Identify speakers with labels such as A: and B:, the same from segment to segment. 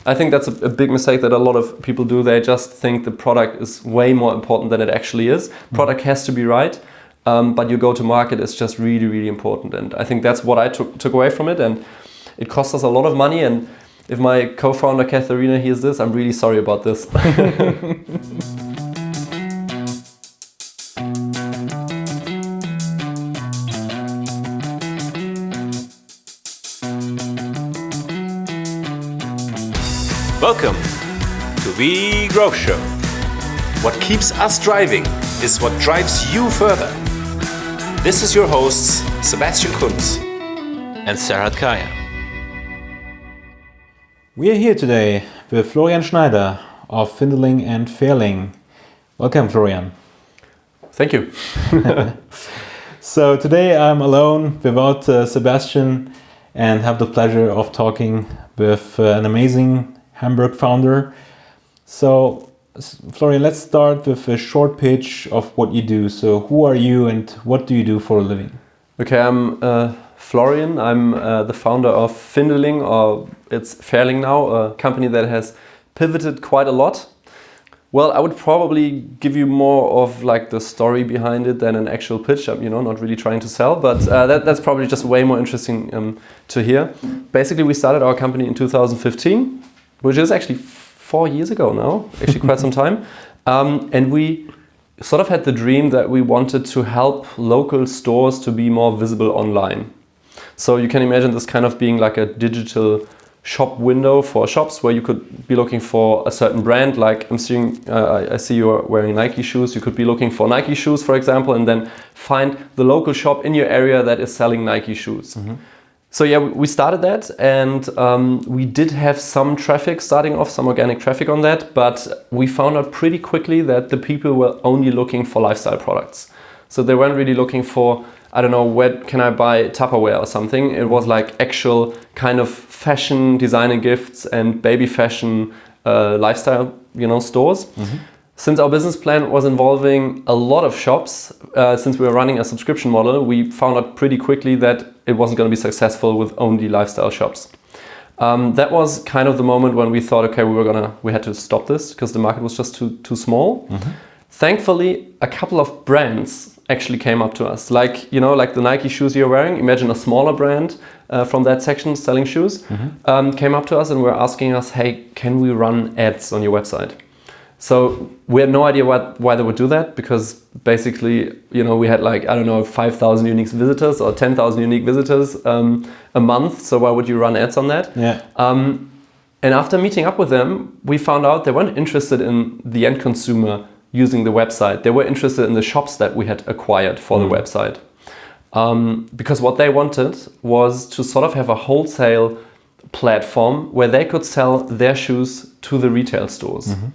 A: I think that's a big mistake that a lot of people do. They just think the product is way more important than it actually is. Product has to be right, but your go-to-market is just really, really important. And I think that's what I took away from it. And it cost us a lot of money. And if my co-founder, Katharina, hears this, I'm really sorry about this.
B: Welcome to the Growth Show. What keeps us driving is what drives you further. This is your hosts, Sebastian Kunz and Serhat Kaya.
C: We are here today with Florian Schneider of Fairling and Fairling. Welcome, Florian.
A: Thank you.
C: So today I'm alone without Sebastian and have the pleasure of talking with an amazing Hamburg founder. So, Florian, let's start with a short pitch of what you do. So, who are you and what do you do for a living?
A: Okay, I'm Florian. I'm the founder of Fairling, or it's Fairling now, a company that has pivoted quite a lot. Well, I would probably give you more of like the story behind it than an actual pitch. I'm, not really trying to sell, but that's probably just way more interesting to hear. Basically, we started our company in 2015. Which is actually 4 years ago now, actually quite some time. And we sort of had the dream that we wanted to help local stores to be more visible online. So you can imagine this kind of being like a digital shop window for shops where you could be looking for a certain brand. Like I see you're wearing Nike shoes. You could be looking for Nike shoes, for example, and then find the local shop in your area that is selling Nike shoes. Mm-hmm. So yeah, we started that, and we did have some traffic starting off, some organic traffic on that, but we found out pretty quickly that the people were only looking for lifestyle products. So they weren't really looking for, I don't know, where can I buy Tupperware or something. It was like actual kind of fashion, designer gifts and baby fashion lifestyle, stores. Mm-hmm. Since our business plan was involving a lot of shops, since we were running a subscription model, we found out pretty quickly that it wasn't going to be successful with only lifestyle shops. That was kind of the moment when we thought, okay, we had to stop this because the market was just too small. Mm-hmm. Thankfully, a couple of brands actually came up to us, like the Nike shoes you're wearing. Imagine a smaller brand from that section selling shoes, came up to us and were asking us, hey, can we run ads on your website? So we had no idea why they would do that, because basically, we had 5,000 unique visitors or 10,000 unique visitors a month. So why would you run ads on that?
C: Yeah.
A: And after meeting up with them, we found out they weren't interested in the end consumer using the website. They were interested in the shops that we had acquired for the website. Because what they wanted was to sort of have a wholesale platform where they could sell their shoes to the retail stores. Mm-hmm.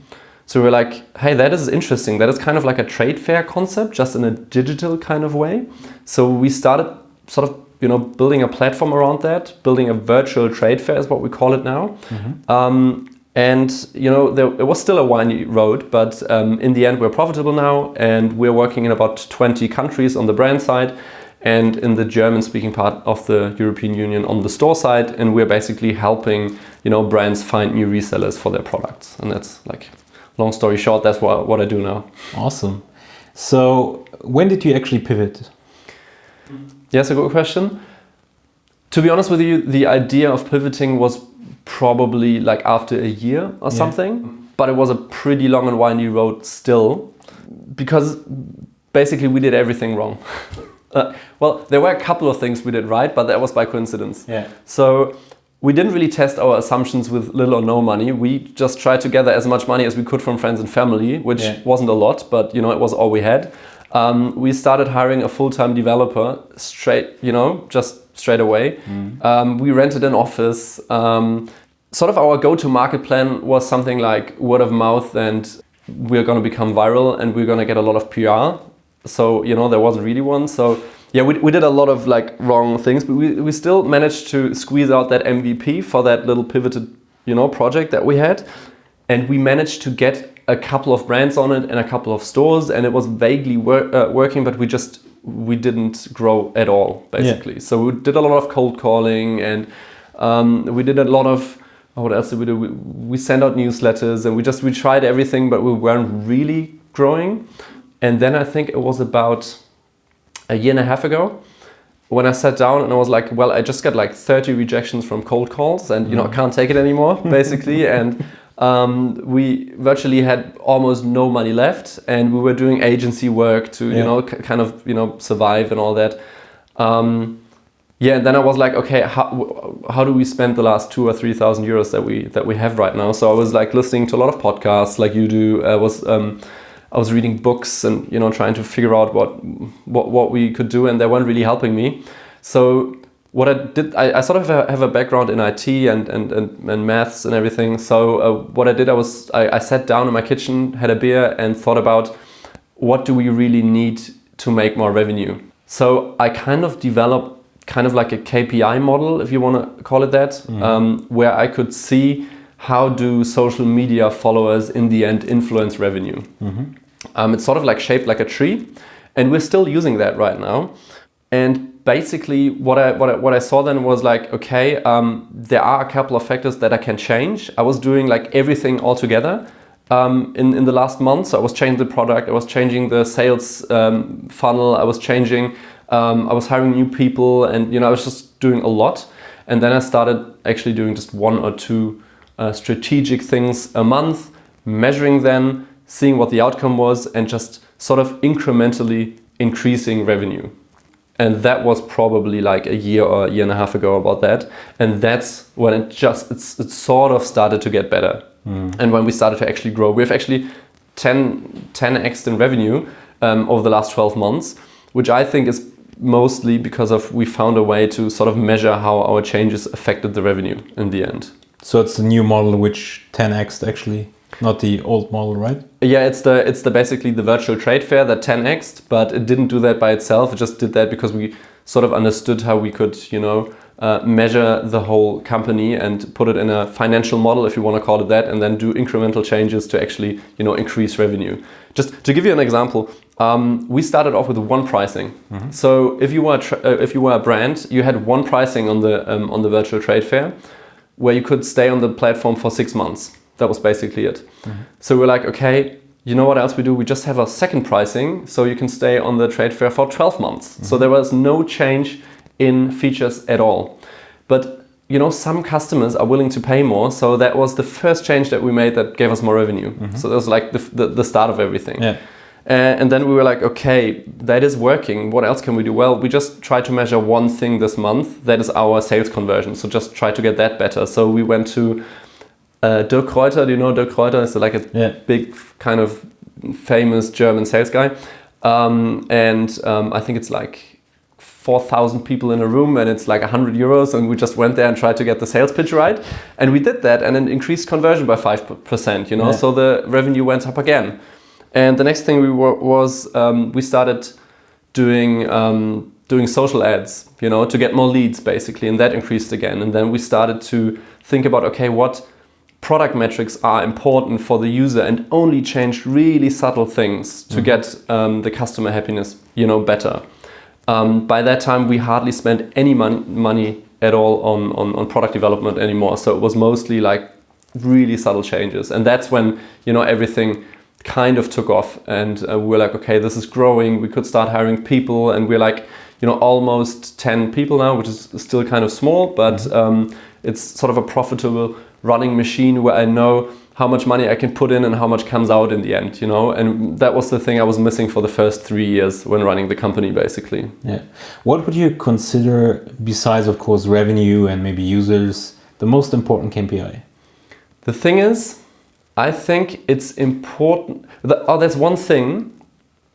A: So we're like, hey, that is interesting. That is kind of like a trade fair concept, just in a digital kind of way. So we started sort of, building a platform around that, building a virtual trade fair is what we call it now. Mm-hmm. It was still a windy road, but in the end, we're profitable now, and we're working in about 20 countries on the brand side and in the German-speaking part of the European Union on the store side. And we're basically helping, brands find new resellers for their products. And that's long story short, that's what I do now.
C: Awesome. So when did you actually pivot?
A: Yeah, that's a good question. To be honest with you, the idea of pivoting was probably after a year or something, but it was a pretty long and windy road still, because basically we did everything wrong. Well, there were a couple of things we did right, but that was by coincidence. Yeah. So we didn't really test our assumptions with little or no money. We just tried to gather as much money as we could from friends and family, which wasn't a lot, but it was all we had. We started hiring a full-time developer straight away. Mm. We rented an office. Sort of our go-to-market plan was something like word of mouth, and we're going to become viral and we're going to get a lot of PR. So, there wasn't really one. So yeah, we did a lot of wrong things, but we still managed to squeeze out that MVP for that little pivoted, project that we had. And we managed to get a couple of brands on it and a couple of stores, and it was vaguely working, but we didn't grow at all, basically. Yeah. So we did a lot of cold calling, and we did a lot of what else did we do? We sent out newsletters and we tried everything, but we weren't really growing. And then I think it was about a year and a half ago when I sat down and I was like, well, I just got like 30 rejections from cold calls and, I can't take it anymore, basically. And we virtually had almost no money left, and we were doing agency work to, kind of, survive and all that. And then I was like, okay, how do we spend the last 2,000 or 3,000 euros that we have right now? So I was like listening to a lot of podcasts, like you do. I was reading books and trying to figure out what we could do, and they weren't really helping me. So what I did, I sort of have a background in IT and maths and everything. So what I did, I sat down in my kitchen, had a beer, and thought about what do we really need to make more revenue. So I kind of developed kind of like a KPI model, if you want to call it that, where I could see how do social media followers in the end influence revenue. It's sort of like shaped like a tree, and we're still using that right now. And basically what I saw then was like, okay, there are a couple of factors that I can change. I was doing like everything all together in the last month. So I was changing the product, I was changing the sales funnel, I was hiring new people, and I was just doing a lot. And then I started actually doing just 1 or 2 strategic things a month, measuring them, seeing what the outcome was, and just sort of incrementally increasing revenue. And that was probably like a year or a year and a half ago about that. And that's when it sort of started to get better. And when we started to actually grow, we've actually 10x in revenue over the last 12 months, which I think is mostly because we found a way to sort of measure how our changes affected the revenue in the end.
C: So it's the new model which 10x actually, not the old model, right?
A: Yeah, it's the basically the virtual trade fair that 10x'd, but it didn't do that by itself. It just did that because we sort of understood how we could, measure the whole company and put it in a financial model, if you want to call it that, and then do incremental changes to actually, increase revenue. Just to give you an example, we started off with one pricing. So if you were a brand, you had one pricing on the virtual trade fair, where you could stay on the platform for 6 months. That was basically it. So we're like, okay, you know what else we do? We just have a second pricing, so you can stay on the trade fair for 12 months. So there was no change in features at all. But some customers are willing to pay more, so that was the first change that we made that gave us more revenue. So that was like the start of everything.
C: Yeah.
A: And then we were like, okay, that is working. What else can we do? Well, we just try to measure one thing this month. That is our sales conversion. So just try to get that better. So we went to Dirk Reuter. Do you know Dirk Reuter? It's like a big kind of famous German sales guy. I think it's like 4,000 people in a room, and it's like 100 euros. And we just went there and tried to get the sales pitch right. And we did that, and it increased conversion by 5%, So the revenue went up again. And the next thing we started doing social ads, to get more leads basically, and that increased again. And then we started to think about, okay, what product metrics are important for the user, and only change really subtle things to get the customer happiness, better. By that time, we hardly spent any money at all on product development anymore. So it was mostly like really subtle changes, and that's when everything kind of took off, and we were like, okay, this is growing. We could start hiring people, and we're like, almost 10 people now, which is still kind of small, but it's sort of a profitable running machine where I know how much money I can put in and how much comes out in the end, and that was the thing I was missing for the first 3 years when running the company, basically.
C: Yeah. What would you consider, besides, of course, revenue and maybe users, the most important KPI?
A: The thing is, I think it's important. There's one thing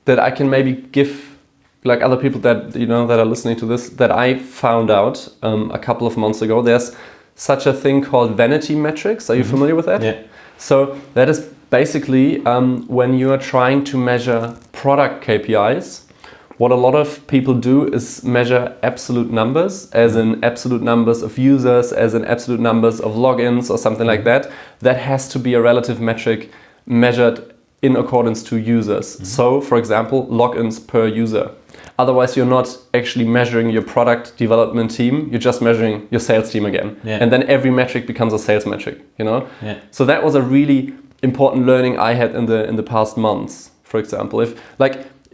A: that I can maybe give, like other people that that are listening to this, that I found out a couple of months ago. There's such a thing called vanity metrics. Are you familiar with that?
C: Yeah.
A: So that is basically when you are trying to measure product KPIs. What a lot of people do is measure absolute numbers, as in absolute numbers of users, as in absolute numbers of logins or something like that. That has to be a relative metric measured in accordance to users. So, for example, logins per user. Otherwise, you're not actually measuring your product development team. You're just measuring your sales team again. And then every metric becomes a sales metric, you know? So that was a really important learning I had in the past months, for example.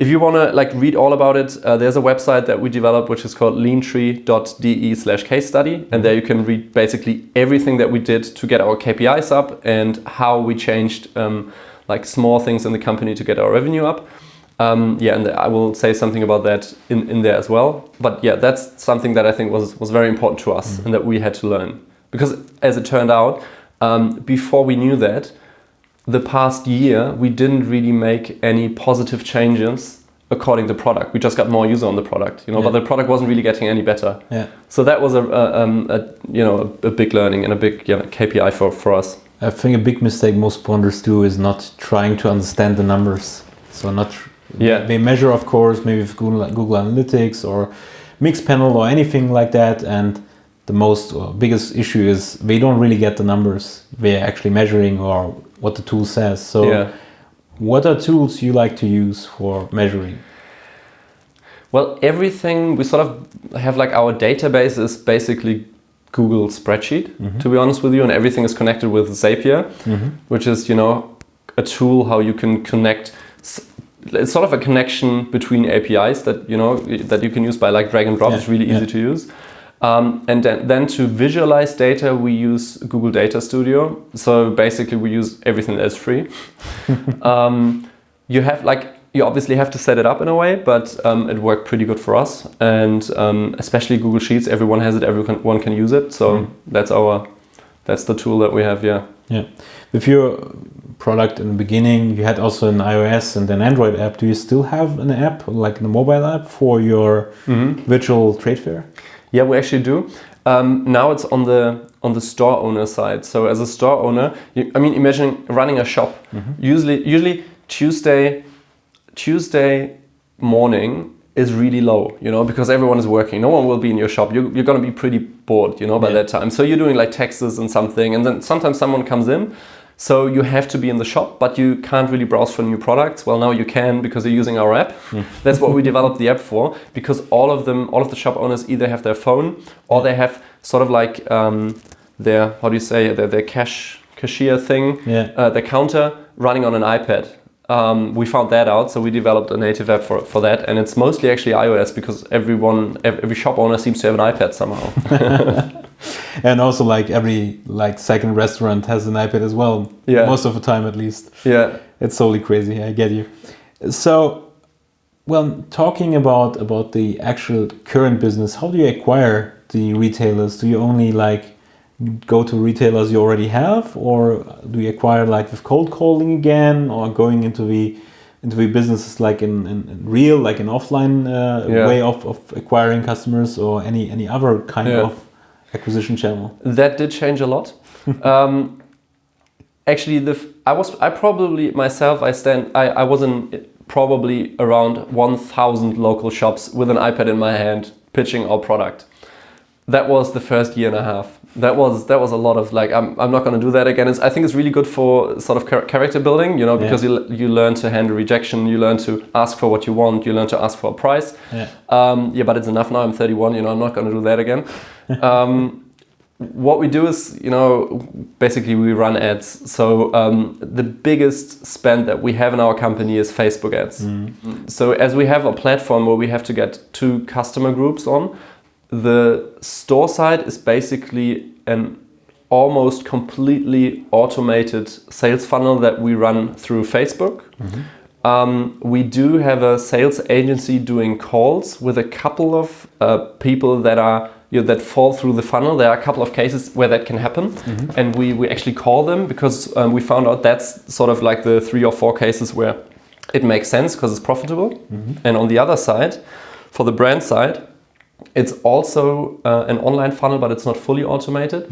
A: If you want to read all about it, there's a website that we developed which is called leantree.de/case study, and there you can read basically everything that we did to get our KPIs up and how we changed small things in the company to get our revenue up. And I will say something about that in there as well. But yeah, that's something that I think was very important to us and that we had to learn. Because as it turned out, before we knew that, the past year, we didn't really make any positive changes according to product. We just got more user on the product, but the product wasn't really getting any better. So that was a big learning and a big KPI for us.
C: I think a big mistake most founders do is not trying to understand the numbers. So they measure, of course, maybe with Google Analytics or Mixpanel or anything like that, and the biggest issue is they don't really get the numbers they're actually measuring or what the tool says. So what are tools you like to use for measuring?
A: Well, everything we sort of have, our database is basically Google spreadsheet, to be honest with you, and everything is connected with Zapier, which is, a tool how you can connect. It's sort of a connection between APIs that you can use by drag and drop. It's really easy to use. And then to visualize data, we use Google Data Studio. So basically, we use everything that is free. You obviously have to set it up in a way, but it worked pretty good for us. And especially Google Sheets, everyone has it, everyone can use it. So that's the tool that we have. Yeah.
C: With your product in the beginning, you had also an iOS and an Android app. Do you still have an app, like a mobile app for your virtual trade fair?
A: Yeah, we actually do. Now it's on the store owner side. So as a store owner, imagine running a shop. Usually Tuesday morning is really low, because everyone is working. No one will be in your shop. You're going to be pretty bored, by that time. So you're doing taxes and something, and then sometimes someone comes in. So you have to be in the shop, but you can't really browse for new products. Well, now you can because you're using our app. That's what we developed the app for, because all of the shop owners either have their phone or they have sort of their cashier thing, their counter running on an iPad. We found that out, so we developed a native app for that, and it's mostly actually iOS because every shop owner seems to have an iPad somehow.
C: And also every second restaurant has an iPad as well. Most of the time at least. It's totally crazy. I get you. So, talking about the actual current business, how do you acquire the retailers? Do you only go to retailers you already have, or do you acquire with cold calling again, or going into the businesses in real, an offline way of acquiring customers, or any other kind of acquisition channel?
A: That did change a lot. Actually, I was in probably around 1,000 local shops with an iPad in my hand pitching our product. That was the first year and a half. That was a lot of I'm not going to do that again. I think it's really good for sort of character building, because you learn to handle rejection, you learn to ask for what you want, you learn to ask for a price. But it's enough now. I'm 31. I'm not going to do that again. What we do is, basically we run ads. So the biggest spend that we have in our company is Facebook ads. So as we have a platform where we have to get 2 customer groups on, the store side is basically an almost completely automated sales funnel that we run through Facebook. We do have a sales agency doing calls with a couple of people that are that fall through the funnel. There are a couple of cases where that can happen, and we actually call them because we found out that's sort of the 3 or 4 cases where it makes sense because it's profitable. And on the other side, for the brand side, it's also an online funnel, but it's not fully automated.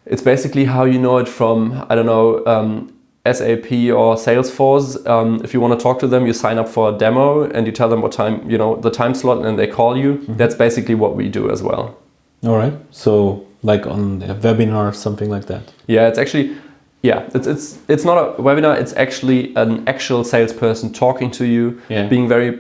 A: It's basically how you know it from, SAP or Salesforce. If you want to talk to them, you sign up for a demo and you tell them what time, the time slot, and they call you. That's basically what we do as well.
C: All right. So on a webinar or something like that.
A: Yeah, it's actually Yeah, it's not a webinar. It's actually an actual salesperson talking to you, being very,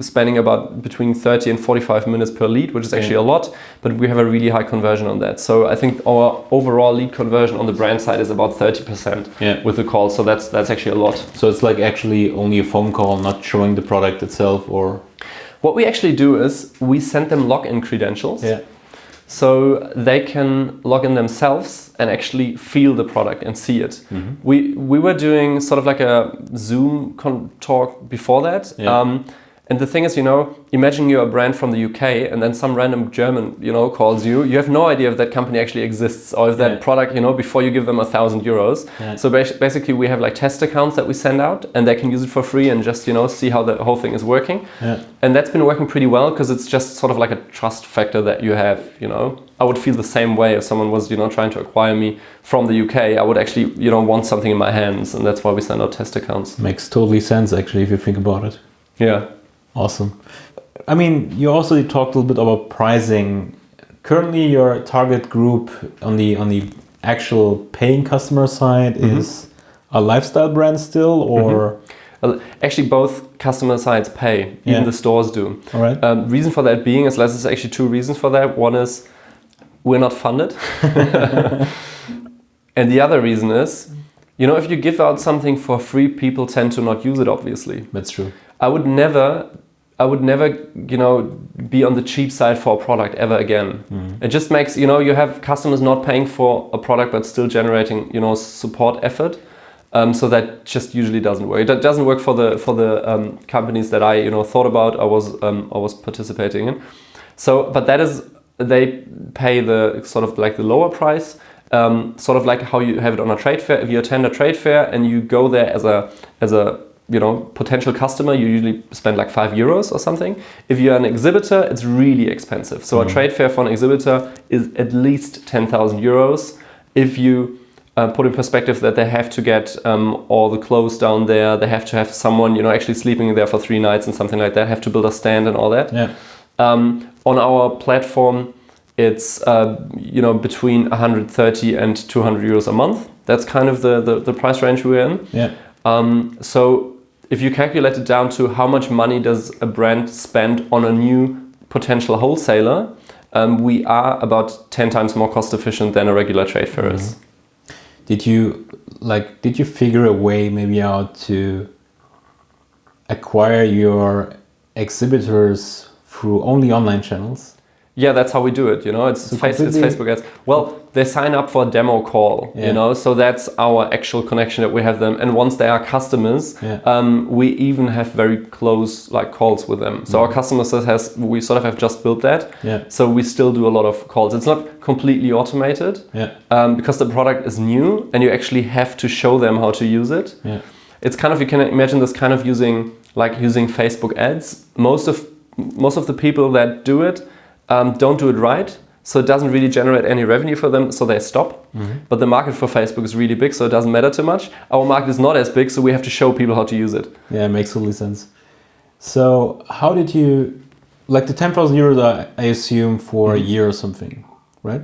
A: spending about between 30 and 45 minutes per lead, which is actually a lot, but we have a really high conversion on that. So I think our overall lead conversion on the brand side is about 30% with the call. So that's actually a lot.
C: So it's like actually only a phone call, not showing the product itself, or?
A: What we actually do is we send them login credentials. Yeah. So they can log in themselves and actually feel the product and see it. Mm-hmm. We were doing sort of like a Zoom talk before that. Yeah. And the thing is, imagine you're a brand from the UK and then some random German, calls you. You have no idea if that company actually exists or if that product, before you give them €1,000. Yeah. So basically we have like test accounts that we send out and they can use it for free and just, see how the whole thing is working. Yeah. And that's been working pretty well because it's just sort of like a trust factor that you have, I would feel the same way if someone was, trying to acquire me from the UK. I would actually, want something in my hands, and that's why we send out test accounts.
C: Makes totally sense, actually, if you think about it.
A: Yeah.
C: Awesome. I mean, you also talked a little bit about pricing. Currently, your target group on the actual paying customer side is a lifestyle brand still, or?
A: Actually, both customer sides pay, even the stores do.
C: All right.
A: Reason for that being there's actually two reasons for that. One is we're not funded. And the other reason is, if you give out something for free, people tend to not use it, obviously.
C: That's true.
A: I would never, be on the cheap side for a product ever again. It just makes, you have customers not paying for a product but still generating, support effort. So that just usually doesn't work. It doesn't work for the companies that I, thought about. I was participating in. So, but that is, they pay the sort of like the lower price. Sort of like how you have it on a trade fair. If you attend a trade fair and you go there as a potential customer, you usually spend like €5 or something. If you're an exhibitor, it's really expensive. So a trade fair for an exhibitor is at least €10,000. If you put in perspective that they have to get all the clothes down there, they have to have someone, actually sleeping there for 3 nights and something like that, have to build a stand and all that. Yeah. On our platform, it's between 130 and €200 a month. That's kind of the price range we're in. Yeah. So if you calculate it down to how much money does a brand spend on a new potential wholesaler, we are about 10 times more cost efficient than a regular trade fair is.
C: Did you figure a way maybe out to acquire your exhibitors through only online channels?
A: Yeah, that's how we do it, it's Facebook ads. Well, they sign up for a demo call, so that's our actual connection that we have them. And once they are customers, we even have very close calls with them. So our customer success, we sort of have just built that. Yeah. So we still do a lot of calls. It's not completely automated because the product is new and you actually have to show them how to use it. Yeah. It's kind of, you can imagine this kind of using Facebook ads. Most of the people that do it don't do it right, so it doesn't really generate any revenue for them, so they stop. But the market for Facebook is really big, so it doesn't matter too much. Our market is not as big, so we have to show people how to use it.
C: Yeah, it makes totally sense. So how did you, the €10,000 I assume for a year or something, right?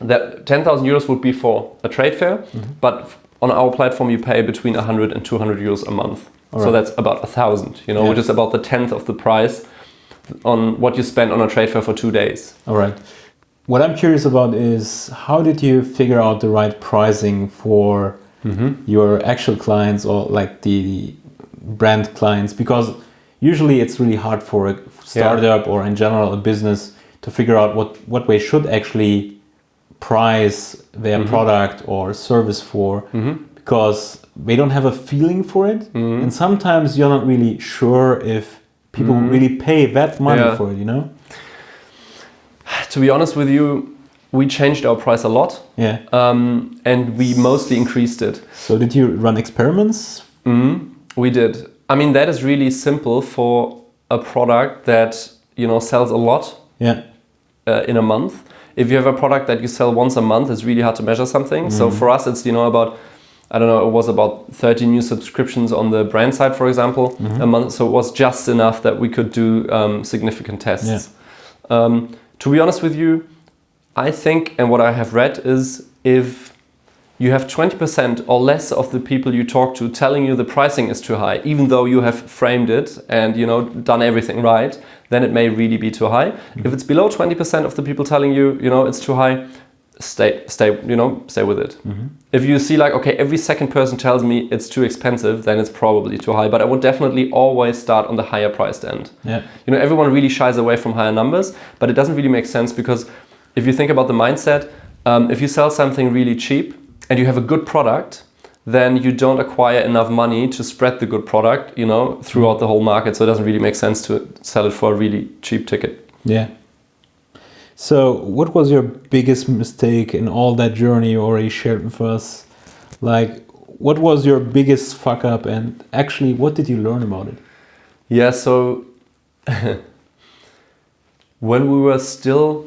A: That €10,000 would be for a trade fair, but on our platform you pay between 100 and €200 a month. All so that's about 1,000, which is about the 10th of the price on what you spend on a trade fair for 2 days.
C: All right. What I'm curious about is how did you figure out the right pricing for your actual clients or the brand clients? Because usually it's really hard for a startup or in general a business to figure out what way should actually price their product or service for, because they don't have a feeling for it. And sometimes you're not really sure if people really pay that money for it,
A: To be honest with you, we changed our price a lot. Yeah. And we mostly increased it.
C: So did you run experiments?
A: We did. I mean, that is really simple for a product that, sells a lot in a month. If you have a product that you sell once a month, it's really hard to measure something. So for us, it's, about, it was about 30 new subscriptions on the brand side, for example, a month. So it was just enough that we could do significant tests. To be honest with you, I think, and what I have read is if you have 20% or less of the people you talk to telling you the pricing is too high, even though you have framed it and done everything right, then it may really be too high. If it's below 20% of the people telling you, it's too high, stay with it. If you see like, okay, every second person tells me it's too expensive, then it's probably too high. But I would definitely always start on the higher priced end.
C: Yeah.
A: Everyone really shies away from higher numbers, but it doesn't really make sense, because if you think about the mindset, if you sell something really cheap and you have a good product, then you don't acquire enough money to spread the good product, throughout the whole market. So it doesn't really make sense to sell it for a really cheap ticket.
C: Yeah. So what was your biggest mistake in all that journey you already shared with us? Like, what was your biggest fuck up, and actually what did you learn about it?
A: Yeah, so when we were still,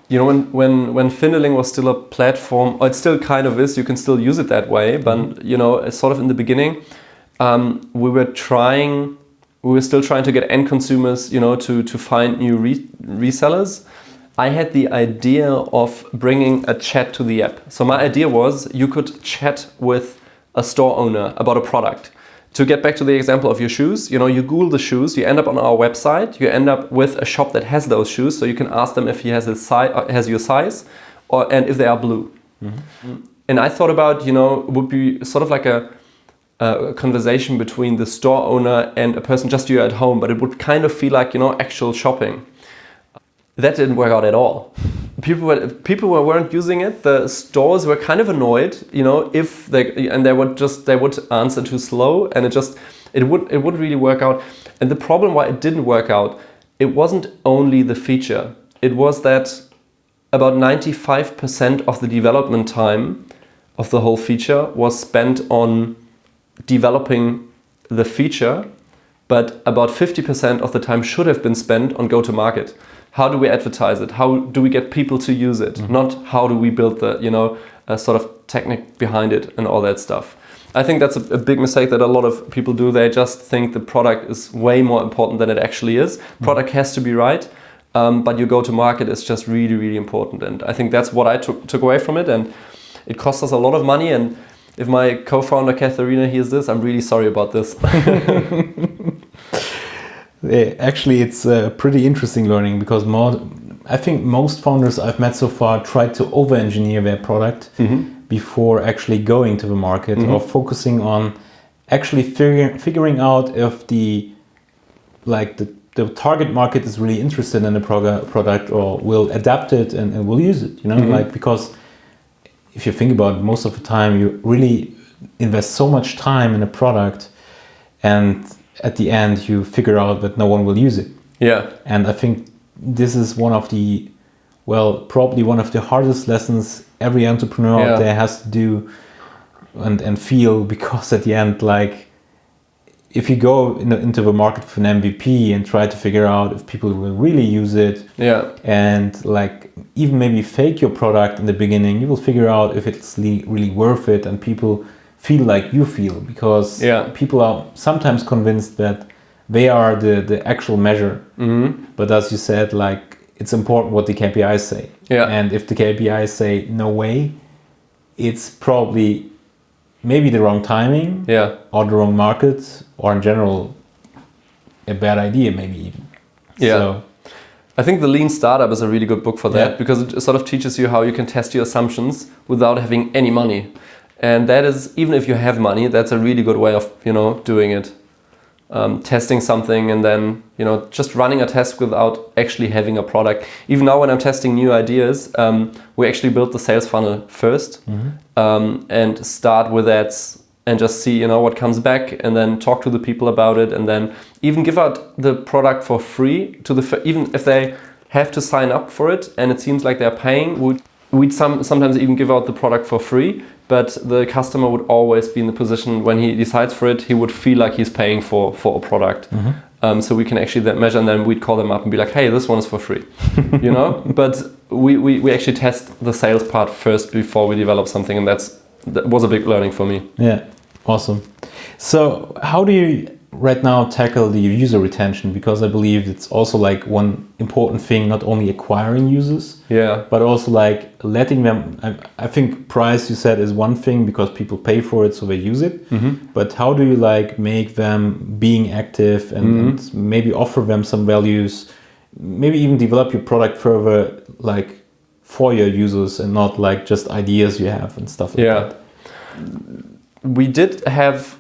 A: when Findeling was still a platform, or it still kind of is, you can still use it that way, but sort of in the beginning, we were still trying to get end consumers, to find new resellers. I had the idea of bringing a chat to the app. So my idea was you could chat with a store owner about a product. To get back to the example of your shoes, you Google the shoes, you end up on our website, you end up with a shop that has those shoes, so you can ask them if he has your size, and if they are blue. And I thought about, it would be sort of like a conversation between the store owner and a person just you at home, but it would kind of feel like, actual shopping. That didn't work out at all. People weren't using it. The stores were kind of annoyed, if they would answer too slow, and it would really work out. And the problem why it didn't work out, it wasn't only the feature. It was that about 95% of the development time of the whole feature was spent on developing the feature, but about 50% of the time should have been spent on go-to-market. How do we advertise it? How do we get people to use it? Not how do we build the, sort of technique behind it and all that stuff. I think that's a big mistake that a lot of people do. They just think the product is way more important than it actually is. Product has to be right, but your go-to-market is just really, really important. And I think that's what I took away from it. And it cost us a lot of money. And if my co-founder, Katharina, hears this, I'm really sorry about this.
C: Actually, it's pretty interesting learning, because I think most founders I've met so far try to over-engineer their product before actually going to the market, or focusing on actually figuring out if the target market is really interested in the product or will adapt it and will use it. Because if you think about it, most of the time you really invest so much time in a product, and at the end you figure out that no one will use it. Yeah. And I think this is probably one of the hardest lessons every entrepreneur out there has to do and feel, because at the end, like, if you go into the market for an MVP and try to figure out if people will really use it, and like even maybe fake your product in the beginning, you will figure out if it's really worth it, and people feel like you feel, because people are sometimes convinced that they are the actual measure. But as you said, like, it's important what the KPIs say. And if the KPIs say no way, it's probably maybe the wrong timing, or the wrong market, or in general a bad idea maybe even. So
A: I think The Lean Startup is a really good book for that, because it sort of teaches you how you can test your assumptions without having any money. And that is, even if you have money, that's a really good way of, doing it. Testing something and then, just running a test without actually having a product. Even now when I'm testing new ideas, we actually build the sales funnel first, and start with ads and just see, what comes back, and then talk to the people about it, and then even give out the product for free to even if they have to sign up for it and it seems like they're paying, we'd sometimes even give out the product for free. But the customer would always be in the position when he decides for it, he would feel like he's paying for a product. So we can actually then measure, and then we'd call them up and be like, hey, this one is for free, But we actually test the sales part first before we develop something, and that was a big learning for me.
C: Yeah, awesome. So how do you right now tackle the user retention, because I believe it's also like one important thing, not only acquiring users, but also like letting them, I think price, you said, is one thing because people pay for it, so they use it. But how do you like make them being active and maybe offer them some values, maybe even develop your product further, like for your users and not like just ideas you have and stuff like that?
A: We did have,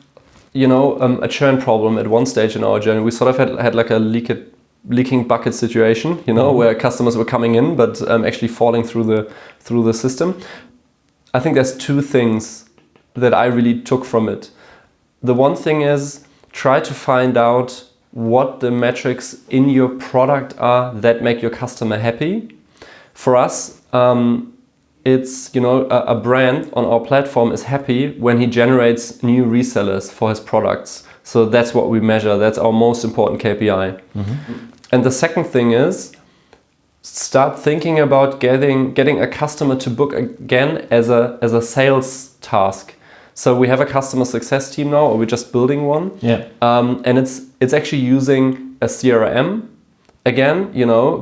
A: a churn problem at one stage in our journey. We sort of had like a leaking bucket situation, where customers were coming in but actually falling through the system. I think there's two things that I really took from it. The one thing is try to find out what the metrics in your product are that make your customer happy. For us, it's, a brand on our platform is happy when he generates new resellers for his products. So that's what we measure. That's our most important KPI. And the second thing is start thinking about getting a customer to book again as a sales task. So we have a customer success team now, or we're just building one. And it's actually using a CRM again,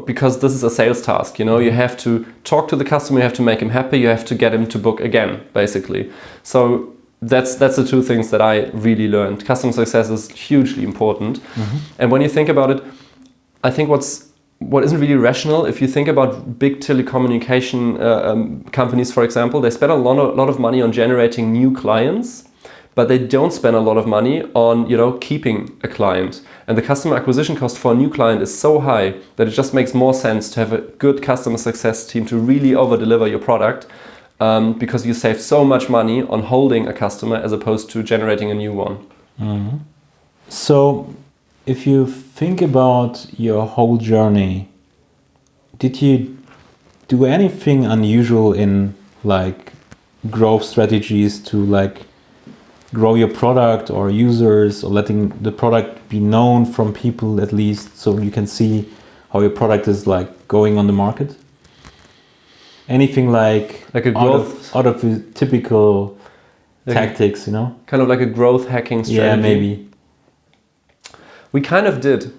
A: because this is a sales task. You have to talk to the customer, you have to make him happy, you have to get him to book again, basically. So that's the two things that I really learned. Customer success is hugely important. And when you think about it, I think what isn't really rational, if you think about big telecommunication companies, for example, they spend a lot of money on generating new clients, but they don't spend a lot of money on keeping a client. And the customer acquisition cost for a new client is so high that it just makes more sense to have a good customer success team to really over-deliver your product, because you save so much money on holding a customer as opposed to generating a new one.
C: So if you think about your whole journey, did you do anything unusual in like growth strategies to like grow your product or users, or letting the product be known from people at least, so you can see how your product is like going on the market? Anything like
A: a growth
C: out of the typical tactics,
A: kind of like a growth hacking strategy?
C: Yeah, maybe.
A: We kind of did.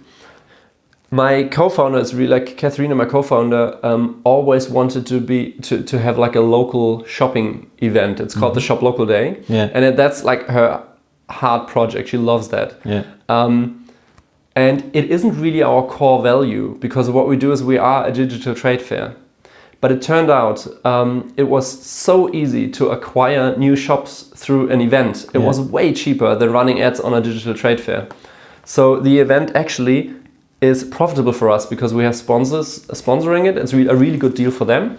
A: My co-founder is really like Katharina, my co-founder, always wanted to have like a local shopping event. It's called the Shop Local Day, and that's like her heart project. She loves that. And it isn't really our core value, because what we do is we are a digital trade fair. But it turned out it was so easy to acquire new shops through an event. It was way cheaper than running ads on a digital trade fair. So the event actually is profitable for us because we have sponsors sponsoring it. It's a really good deal for them.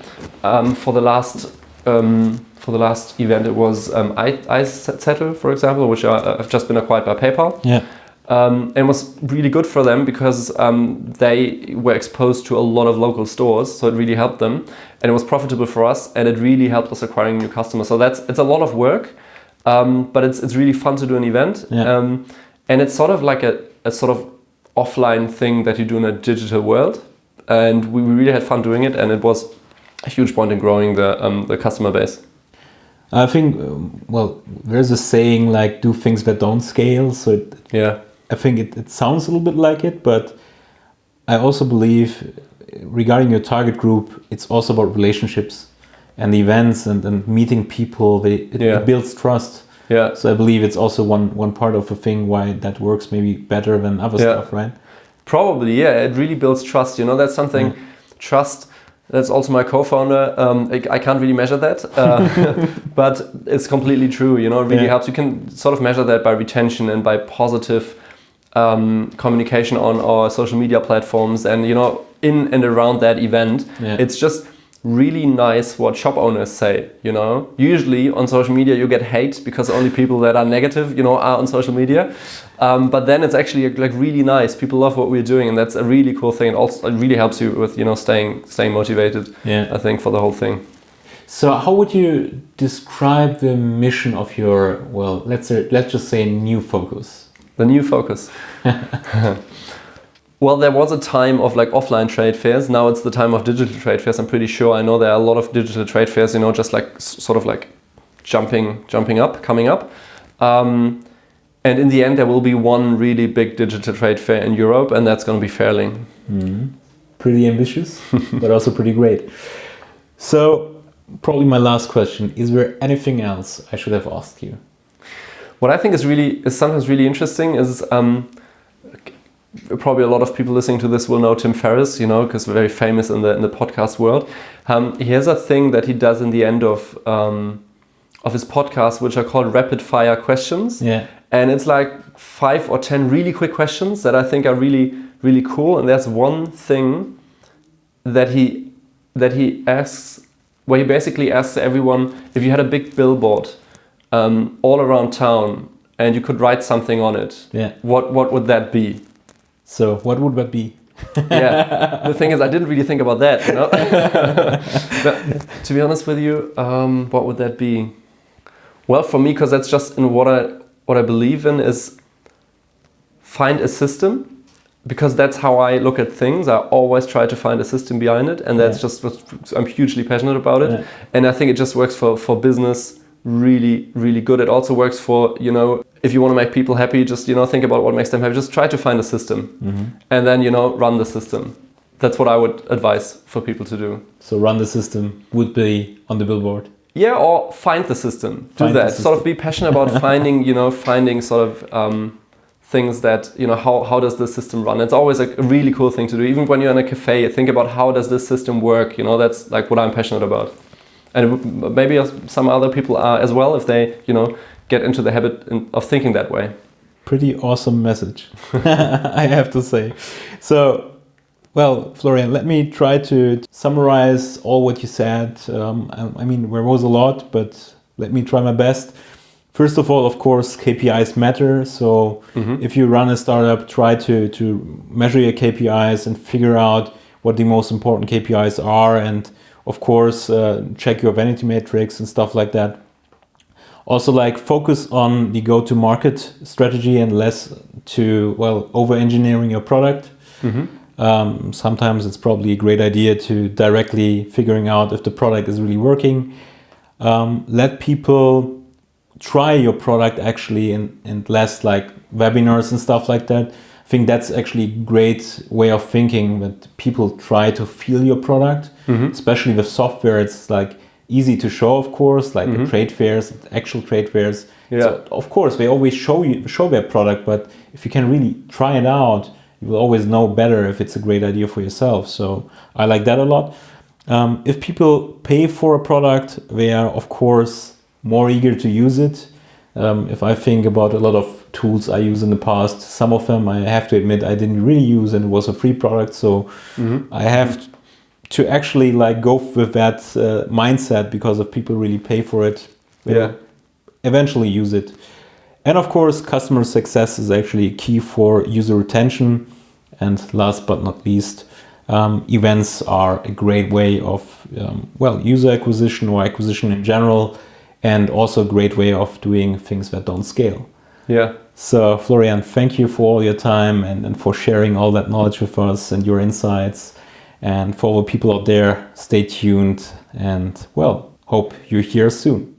A: For the last event, it was iSettle, for example, which have just been acquired by PayPal. And it was really good for them because they were exposed to a lot of local stores, so it really helped them, and it was profitable for us, and it really helped us acquiring new customers. So it's a lot of work, but it's really fun to do an event, and it's sort of like a sort of offline thing that you do in a digital world, and we really had fun doing it, and it was a huge point in growing the customer base.
C: I think, there's a saying like, do things that don't scale. So I think it sounds a little bit like it, but I also believe regarding your target group, it's also about relationships and events and meeting people. It builds trust. So I believe it's also one part of the thing why that works maybe better than other stuff, right?
A: Probably, it really builds trust. That's something, trust. That's also my co-founder. I can't really measure that, but it's completely true. It really helps. You can sort of measure that by retention and by positive communication on our social media platforms, and in and around that event. It's just really nice what shop owners say. Usually on social media you get hate because only people that are negative are on social media, but then it's actually like really nice. People love what we're doing, and that's a really cool thing. It really helps you with staying motivated. I think, for the whole thing.
C: So how would you describe the mission of your, let's just say, new focus?
A: The new focus. Well, there was a time of like offline trade fairs. Now it's the time of digital trade fairs. I'm pretty sure. I know there are a lot of digital trade fairs, just like sort of like coming up. And in the end, there will be one really big digital trade fair in Europe, and that's going to be Fairling.
C: Pretty ambitious, but also pretty great. So, probably my last question, is there anything else I should have asked you?
A: What I think is sometimes really interesting is probably a lot of people listening to this will know Tim Ferriss, because very famous in the podcast world. He has a thing that he does in the end of his podcast, which are called rapid fire questions.
C: Yeah.
A: And it's like 5 or 10 really quick questions that I think are really, really cool. And there's one thing that he asks, where he basically asks everyone, if you had a big billboard all around town and you could write something on it, what would that be?
C: So what would that be?
A: Yeah, the thing is, I didn't really think about that. But to be honest with you, what would that be? Well, for me, because that's just in what I believe in, is find a system, because that's how I look at things. I always try to find a system behind it, and that's just what I'm hugely passionate about it. And I think it just works for business really, really good. It also works for, if you want to make people happy, just, think about what makes them happy. Just try to find a system and then, run the system. That's what I would advise for people to do.
C: So run the system would be on the billboard.
A: Yeah, or find the system. Do that. Sort of be passionate about finding sort of things that, how does the system run? It's always a really cool thing to do. Even when you're in a cafe, think about how does this system work? That's like what I'm passionate about. And maybe some other people are as well, if they, get into the habit of thinking that way.
C: Pretty awesome message, I have to say. So, well, Florian, let me try to summarize all what you said. I mean, there was a lot, but let me try my best. First of all, of course, KPIs matter. So if you run a startup, try to measure your KPIs and figure out what the most important KPIs are. And of course, check your vanity metrics and stuff like that. Also, focus on the go-to-market strategy and less to, over-engineering your product. Sometimes it's probably a great idea to directly figuring out if the product is really working. Let people try your product actually, and less webinars and stuff like that. I think that's actually a great way of thinking, that people try to feel your product, especially with software. It's easy to show, of course, the trade fairs, actual trade fairs.
A: Yeah.
C: So, of course, they always show their product, but if you can really try it out, you will always know better if it's a great idea for yourself. So I like that a lot. If people pay for a product, they are, of course, more eager to use it. If I think about a lot of tools I used in the past, some of them I have to admit I didn't really use, and it was a free product. So I have to actually go with that mindset, because if people really pay for it, they'll eventually use it. And of course, customer success is actually key for user retention. And last but not least, events are a great way of user acquisition or acquisition in general, and also a great way of doing things that don't scale.
A: Yeah.
C: So Florian, thank you for all your time and for sharing all that knowledge with us and your insights. And for all the people out there, stay tuned and hope you're here soon.